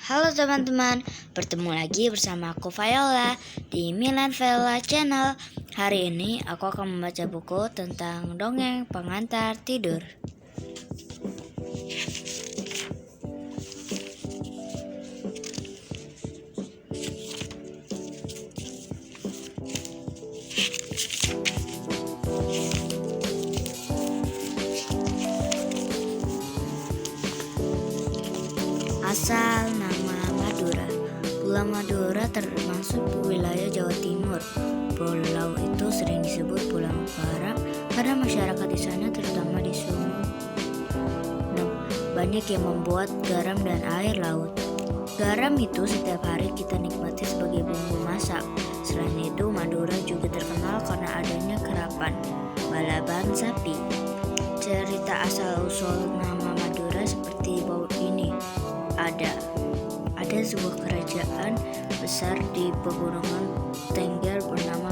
Halo teman-teman, bertemu lagi bersama aku Viola di Milan Viola Channel. Hari ini aku akan membaca buku tentang dongeng pengantar tidur. Asal nama Madura. Pulau Madura termasuk wilayah Jawa Timur. Pulau itu sering disebut Pulau Garam karena masyarakat di sana, terutama di Sumeneb, banyak yang membuat garam dan air laut. Garam itu setiap hari kita nikmati sebagai bumbu masak. Selain itu, Madura juga terkenal karena adanya kerapan, balaban sapi. Cerita asal-usul nama Madura seperti bawah ini. Ada sebuah kerajaan besar di pegunungan Tengger bernama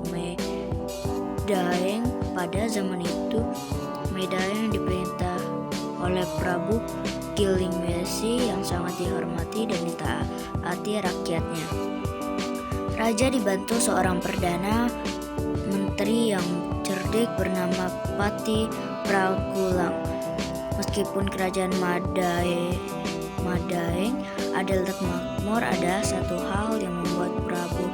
Medaeng. Pada zaman itu, Medaeng diperintah oleh Prabu Giliwesi yang sangat dihormati dan ditaati rakyatnya. Raja dibantu seorang perdana menteri yang cerdik bernama Pati Pragulang. Meskipun kerajaan Madaeng adalah makmur, ada satu hal yang membuat Prabu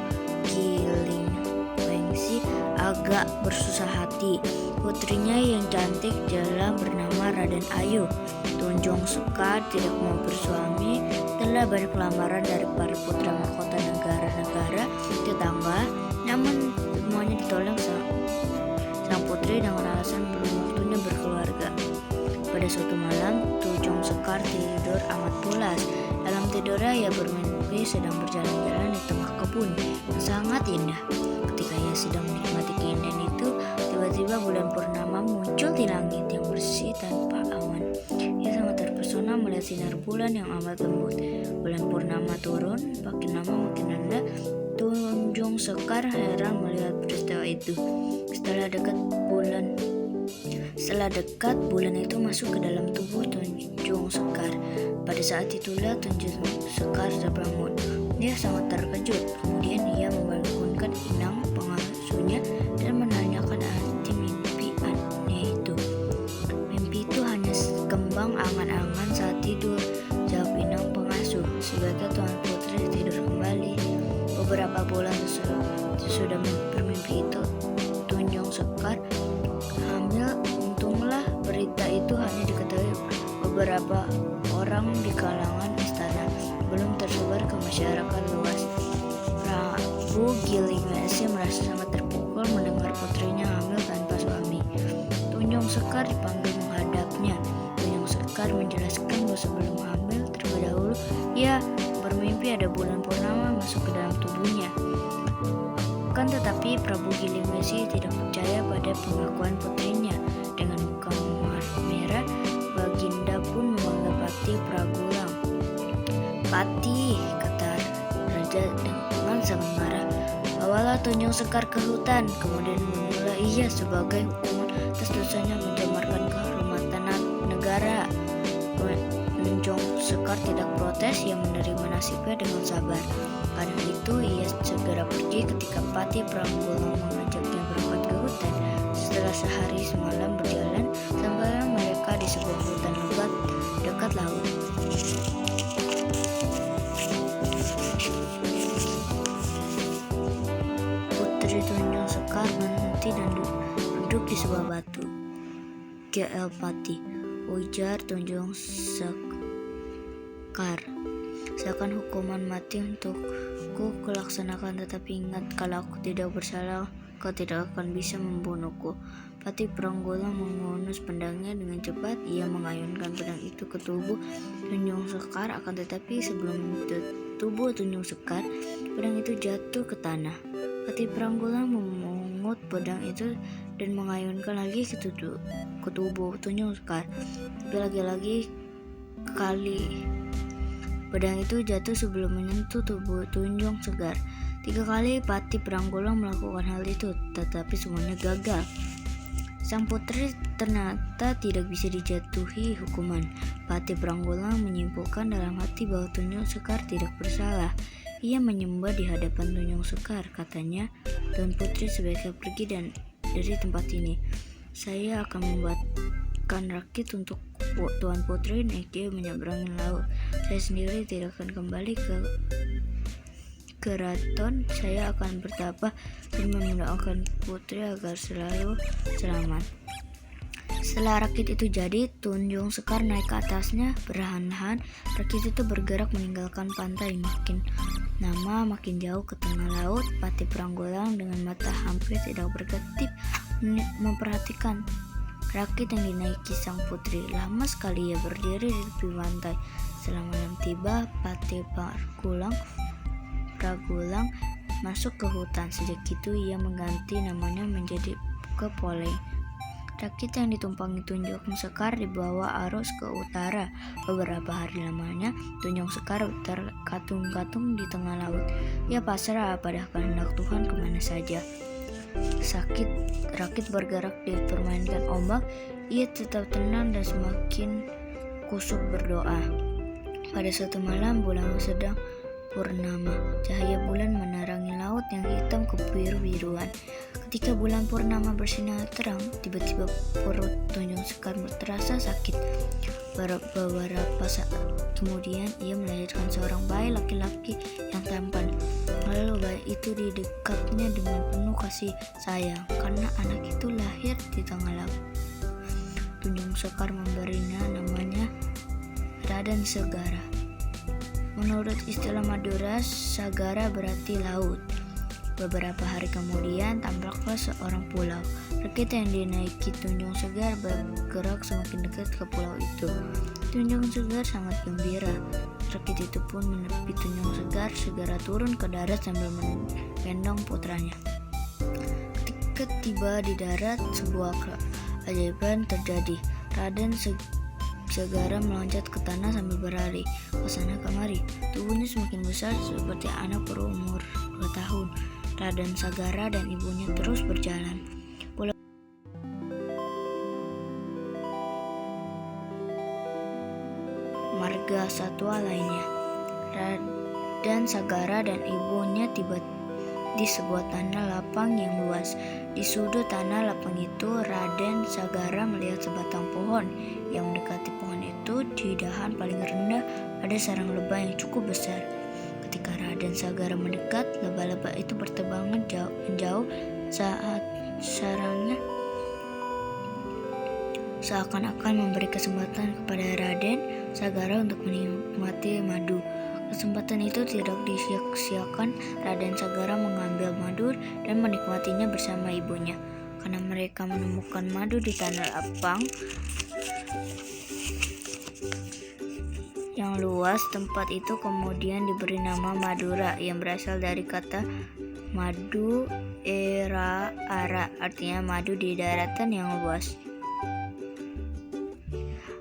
Giliwesi agak bersusah hati. Putrinya yang cantik jalan bernama Raden Ayu Tunjung Sekar tidak mau bersuami. Telah banyak lamaran dari para putra mahkota negara-negara tetangga, namun semuanya ditolak sang putri dengan alasan belum waktunya berkeluarga. Pada suatu malam, Tunjung Sekar tidur amat pulas. Dalam tidurnya ia bermimpi sedang berjalan-jalan di tengah kebun yang sangat indah. Ketika ia sedang menikmati keindahan itu, tiba-tiba bulan purnama muncul di langit yang bersih tanpa awan. Ia sangat terpesona melihat sinar bulan yang amat lembut. Bulan purnama turun, makin lama makin rendah. Tunjung Sekar heran melihat peristiwa itu. Setelah dekat, bulan itu masuk ke dalam tubuh Tunjung Sekar. Pada saat itulah Tunjung Sekar terbangun. Dia sangat terkejut. Kemudian ia membangunkan inang pengasuhnya dan menanyakan arti mimpi aneh itu. Mimpi itu hanya kembang angan-angan saat tidur, jawab inang pengasuh. Sebagai tuan putri tidur kembali. Beberapa bulan sesudah bermimpi itu, Tunjung Sekar hamil. Untunglah berita itu hanya diketahui beberapa orang di kalangan istana, belum tersebar ke masyarakat luas. Prabu Giliwesi merasa sangat terpukul mendengar putrinya hamil tanpa suami. Tunjung Sekar dipanggil menghadapnya. Tunjung Sekar menjelaskan bahwa sebelum hamil terlebih dahulu ia bermimpi ada bulan purnama masuk ke dalam tubuhnya. Kan tetapi Prabu Giliwesi tidak percaya pada pengakuan putrinya. Dengan muka merah, Baginda pun memanggil Pati Pragulang. Pati, kata raja dengan sangat marah, bawalah Tunjung Sekar ke hutan. Kemudian memulai ia sebagai hukuman atas dosanya mencemarkan kehormatan negara. Tunjung Sekar tidak protes, ia menerima nasibnya dengan sabar. Karena itu ia segera pergi ketika Pati Pragulang mengajaknya berangkat ke hutan. Setelah sehari semalam berjalan, sampailah mereka di sebuah hutan lebat dekat laut. Putri Tunjung Sekar berhenti dan duduk di sebuah batu. GL Pati, ujar Tunjung Sekar, seakan hukuman mati untukku kulaksanakan, tetapi ingat, kalau aku tidak bersalah, kau tidak akan bisa membunuhku. Pati Pragulang menghunus pedangnya dengan cepat. Ia mengayunkan pedang itu ke tubuh Tunjung Sekar, akan tetapi sebelum tubuh Tunjung Sekar, pedang itu jatuh ke tanah. Pati Pragulang memungut pedang itu dan mengayunkan lagi ke tubuh Tunjung Sekar. Tapi lagi-lagi kali pedang itu jatuh sebelum menyentuh tubuh Tunjung Sekar. 3 kali Pati Pragulang melakukan hal itu, tetapi semuanya gagal. Sang putri ternyata tidak bisa dijatuhi hukuman. Patih Pranggolang menyimpulkan dalam hati bahwa Tunjung Sekar tidak bersalah. Ia menyembah di hadapan Tunjung Sekar. Katanya, Tuan Putri sebaiknya pergi dari tempat ini. Saya akan membuatkan rakit untuk Tuan Putri naik dia menyeberangi laut. Saya sendiri tidak akan kembali ke keraton. Saya akan bertapa dan mendoakan putri agar selalu selamat. Setelah rakit itu jadi, Tunjung Sekar naik ke atasnya perlahan-lahan. Rakit itu bergerak meninggalkan pantai. Makin lama makin jauh ke tengah laut. Patih Pranggolang dengan mata hampir tidak berkedip memperhatikan rakit yang dinaiki sang putri. Lama sekali ia berdiri di tepi pantai. Setelah malam tiba, Patih Pranggolang masuk ke hutan. Sejak itu ia mengganti namanya menjadi Kepoleng. Rakit yang ditumpangi Tunjung Sekar dibawa arus ke utara. Beberapa hari lamanya, Tunjung Sekar terkatung-katung di tengah laut. Ia pasrah pada kehendak Tuhan kemana saja. Rakit bergerak dipermainkan ombak. Ia tetap tenang dan semakin kusuk berdoa. Pada suatu malam, bulan sedang purnama. Cahaya bulan menerangi laut yang hitam kebiru-biruan. Ketika bulan purnama bersinar terang, tiba-tiba perut Tunjung Sekar terasa sakit. Beberapa saat kemudian ia melahirkan seorang bayi laki-laki yang tampan. Lalu bayi itu didekapnya dengan penuh kasih sayang karena anak itu lahir di tengah laut. Tunjung Sekar memberinya namanya Raden Sagara. Menurut istilah Madura, Sagara berarti laut. Beberapa hari kemudian tampaklah seorang pulau. Rakit yang dinaiki Tunjung Sekar bergerak semakin dekat ke pulau itu. Tunjung Sekar sangat gembira. Rakit itu pun menepi Tunjung Sekar segera turun ke darat sambil menggendong putranya. Ketika tiba di darat, sebuah keajaiban terjadi. Raden Sagara meloncat ke tanah sambil berlari ke sana kemari. Tubuhnya semakin besar seperti anak berumur 2 tahun. Raden Sagara dan ibunya terus berjalan. Marga satwa lainnya. Raden Sagara dan ibunya tiba di sebuah tanah lapang yang luas. Di sudut tanah lapang itu, Raden Sagara melihat sebatang pohon. Yang mendekati pohon itu, di dahan paling rendah ada sarang lebah yang cukup besar. Ketika Raden Sagara mendekat, lebah-lebah itu berterbangan menjauh saat sarangnya seakan-akan memberi kesempatan kepada Raden Sagara untuk menikmati madu. Kesempatan itu tidak disia-siakan. Raden Sagara mengambil madu dan menikmatinya bersama ibunya. Karena mereka menemukan madu di tanah lapang yang luas, tempat itu kemudian diberi nama Madura yang berasal dari kata madu ara, artinya madu di daratan yang luas.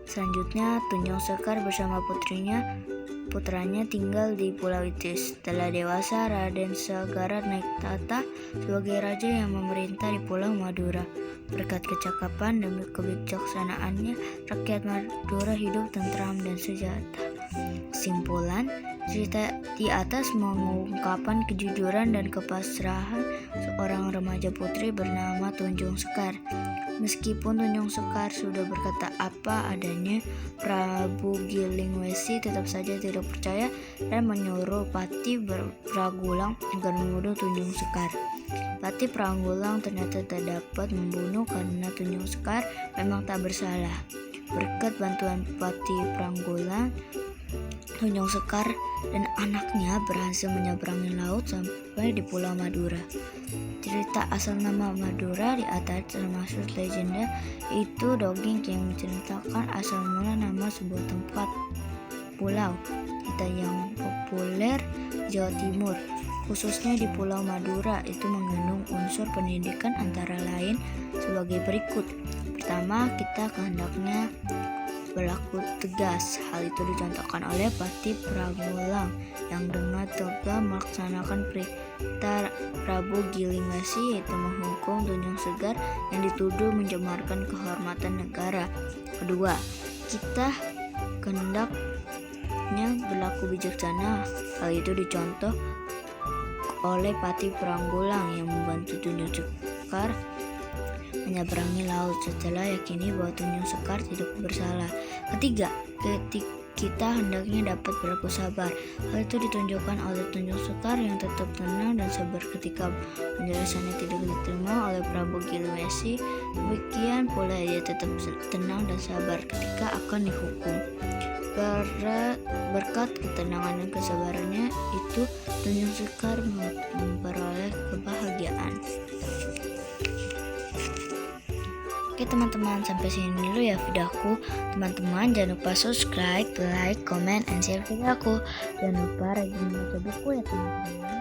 Selanjutnya, Tunjung Sekar bersama putranya tinggal di pulau itu. Setelah dewasa, Raden Sagara naik tahta sebagai raja yang memerintah di Pulau Madura. Berkat kecakapan dan kebijaksanaannya, rakyat Madura hidup tentram dan sejahtera. Kesimpulan, cerita di atas mengungkapkan kejujuran dan kepasrahan seorang remaja putri bernama Tunjung Sekar. Meskipun Tunjung Sekar sudah berkata apa adanya, Prabu Gilingwesi tetap saja tidak percaya dan menyuruh Patih Pranggolang agar membunuh Tunjung Sekar. Patih Pranggolang ternyata tak dapat membunuh karena Tunjung Sekar memang tak bersalah. Berkat bantuan Patih Pranggolang, Tunjung Sekar dan anaknya berhasil menyeberangi laut sampai di Pulau Madura. Cerita asal nama Madura di atas termasuk legenda, itu dongeng yang menceritakan asal mula nama sebuah tempat pulau kita yang populer di Jawa Timur, khususnya di Pulau Madura. Itu mengandung unsur pendidikan antara lain sebagai berikut. Pertama, kita hendaknya berlaku tegas. Hal itu dicontohkan oleh Patih Pramulang yang dengan tegas melaksanakan perintah Prabu Gilimesi, yaitu menghukum Tunjung Sekar yang dituduh mencemarkan kehormatan negara. Kedua, kita hendaknya berlaku bijaksana. Hal itu dicontoh oleh Patih Pramulang yang membantu Tunjung Sekar menyeberangi laut setelah yakini bahwa Tunjung Sekar tidak bersalah. Ketiga, kita hendaknya dapat berlaku sabar. Hal itu ditunjukkan oleh Tunjung Sekar yang tetap tenang dan sabar ketika penjelasannya tidak diterima oleh Prabu Gilimesi. Demikian pula ia tetap tenang dan sabar ketika akan dihukum. Berkat ketenangan dan kesabarannya itu, Tunjung Sekar memperoleh kebahagiaan. Oke teman-teman, sampai sini dulu ya videoku. Teman-teman jangan lupa subscribe, like, comment, and share videoku. Jangan lupa rajin baca buku ya teman-teman.